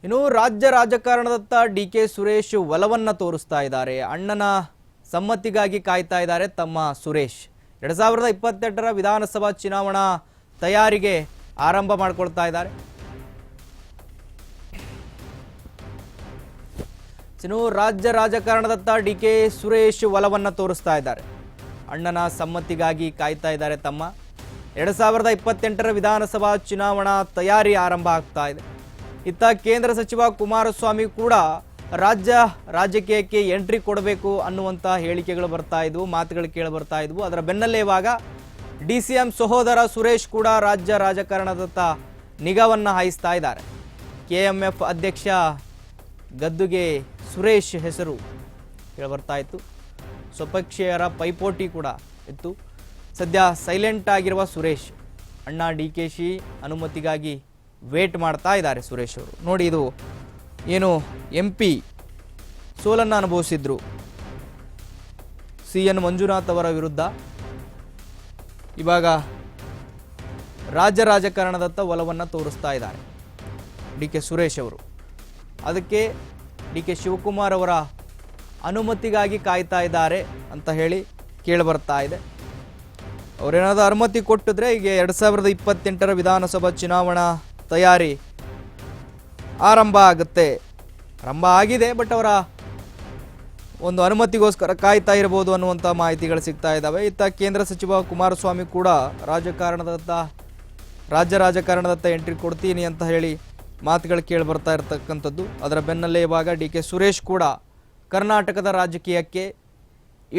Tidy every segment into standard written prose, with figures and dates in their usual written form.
ಇನ್ನು ರಾಜ್ಯ ರಾಜಕಾರಣದತ್ತ ಡಿ.ಕೆ. ಸುರೇಶ್ ಒಲವನ್ನ ತೋರಿಸ್ತಾ ಇದ್ದಾರೆ. ಅಣ್ಣನ ಸಮ್ಮತಿಗಾಗಿ ಕಾಯ್ತಾ ಇದ್ದಾರೆ ತಮ್ಮ ಸುರೇಶ್. 2028ರ ವಿಧಾನಸಭಾ ಚುನಾವಣಾ ತಯಾರಿಗೆ ಆರಂಭ ಮಾಡಿಕೊಳ್ತಾ ಇದ್ದಾರೆ. ಇನ್ನು ರಾಜ್ಯ ರಾಜಕಾರಣದತ್ತ ಡಿ.ಕೆ. ಸುರೇಶ್ ಒಲವನ್ನ ತೋರಿಸ್ತಾ ಇದ್ದಾರೆ. ಅಣ್ಣನ ಸಮ್ಮತಿಗಾಗಿ ಕಾಯ್ತಾ ಇದ್ದಾರೆ ತಮ್ಮ. 2028ರ ವಿಧಾನಸಭಾ ಚುನಾವಣಾ ತಯಾರಿ ಆರಂಭ ಆಗ್ತಾ ಇದೆ. ಇತ್ತ ಕೇಂದ್ರ ಸಚಿವ ಕುಮಾರಸ್ವಾಮಿ ಕೂಡ ರಾಜ್ಯ ರಾಜಕೀಯಕ್ಕೆ ಎಂಟ್ರಿ ಕೊಡಬೇಕು ಅನ್ನುವಂಥ ಹೇಳಿಕೆಗಳು ಬರ್ತಾ ಇದ್ವು, ಮಾತುಗಳು ಕೇಳಿ ಬರ್ತಾ ಇದ್ವು. ಅದರ ಬೆನ್ನಲ್ಲೇ ಇವಾಗ ಡಿ.ಸಿ.ಎಂ ಸಹೋದರ ಸುರೇಶ್ ಕೂಡ ರಾಜ್ಯ ರಾಜಕಾರಣದತ್ತ ನಿಗಾವನ್ನು ಹಾಯಿಸ್ತಾ ಇದ್ದಾರೆ. KMF ಅಧ್ಯಕ್ಷ ಗದ್ದುಗೆ ಸುರೇಶ್ ಹೆಸರು ಕೇಳಿಬರ್ತಾ ಇತ್ತು. ಸ್ವಪಕ್ಷೀಯರ ಪೈಪೋಟಿ ಕೂಡ ಇತ್ತು. ಸದ್ಯ ಸೈಲೆಂಟ್ ಆಗಿರುವ ಸುರೇಶ್ ಅಣ್ಣ DKC ಅನುಮತಿಗಾಗಿ ವೇಟ್ ಮಾಡ್ತಾ ಇದ್ದಾರೆ ಸುರೇಶ್ ಅವರು. ನೋಡಿ, ಇದು ಏನು MP ಸೋಲನ್ನು ಅನುಭವಿಸಿದ್ರು CN ಮಂಜುನಾಥ್ ಅವರ ವಿರುದ್ಧ. ಇವಾಗ ರಾಜ್ಯ ರಾಜಕಾರಣದತ್ತ ಒಲವನ್ನು ತೋರಿಸ್ತಾ ಇದ್ದಾರೆ ಡಿ.ಕೆ. ಸುರೇಶ್ ಅವರು. ಅದಕ್ಕೆ ಡಿ.ಕೆ. ಶಿವಕುಮಾರ್ ಅವರ ಅನುಮತಿಗಾಗಿ ಕಾಯ್ತಾ ಇದ್ದಾರೆ ಅಂತ ಹೇಳಿ ಕೇಳಿಬರ್ತಾ ಇದೆ. ಅವರೇನಾದರೂ ಅನುಮತಿ ಕೊಟ್ಟಿದ್ರೆ ಈಗ 2028ರ ವಿಧಾನಸಭಾ ಚುನಾವಣಾ ತಯಾರಿ ಆರಂಭ ಆಗುತ್ತೆ. ಆರಂಭ ಆಗಿದೆ, ಬಟ್ ಅವರ ಒಂದು ಅನುಮತಿಗೋಸ್ಕರ ಕಾಯ್ತಾ ಇರಬಹುದು ಅನ್ನುವಂಥ ಮಾಹಿತಿಗಳು ಸಿಗ್ತಾ ಇದ್ದಾವೆ. ಇತ್ತ ಕೇಂದ್ರ ಸಚಿವ ಕುಮಾರಸ್ವಾಮಿ ಕೂಡ ರಾಜ್ಯ ರಾಜಕಾರಣದತ್ತ ಎಂಟ್ರಿ ಕೊಡ್ತೀನಿ ಅಂತ ಹೇಳಿ ಮಾತುಗಳು ಕೇಳಿ ಬರ್ತಾ ಇರತಕ್ಕಂಥದ್ದು. ಅದರ ಬೆನ್ನಲ್ಲೇ ಇವಾಗ ಡಿ.ಕೆ. ಸುರೇಶ್ ಕೂಡ ಕರ್ನಾಟಕದ ರಾಜಕೀಯಕ್ಕೆ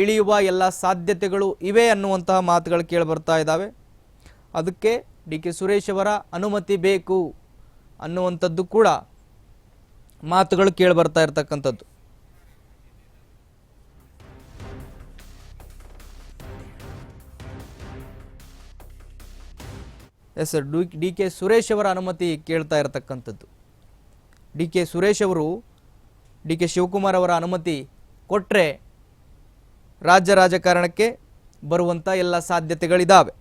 ಇಳಿಯುವ ಎಲ್ಲ ಸಾಧ್ಯತೆಗಳು ಇವೆ ಅನ್ನುವಂತಹ ಮಾತುಗಳು ಕೇಳಿ ಬರ್ತಾ ಇದ್ದಾವೆ. ಅದಕ್ಕೆ ಡಿ.ಕೆ. ಸುರೇಶ್ ಅವರ ಅನುಮತಿ ಬೇಕು ಅನ್ನುವಂಥದ್ದು ಕೂಡ ಮಾತುಗಳು ಕೇಳಿ ಬರ್ತಾ ಇರತಕ್ಕಂಥದ್ದು. ಎಸ್, ಡಿ.ಕೆ. ಸುರೇಶ್ ಅವರ ಅನುಮತಿ ಕೇಳ್ತಾ ಇರತಕ್ಕಂಥದ್ದು. ಡಿ.ಕೆ. ಸುರೇಶ್ ಅವರು ಡಿ.ಕೆ. ಶಿವಕುಮಾರ್ ಅವರ ಅನುಮತಿ ಕೊಟ್ಟರೆ ರಾಜ್ಯ ರಾಜಕಾರಣಕ್ಕೆ ಬರುವಂಥ ಎಲ್ಲ ಸಾಧ್ಯತೆಗಳಿದ್ದಾವೆ.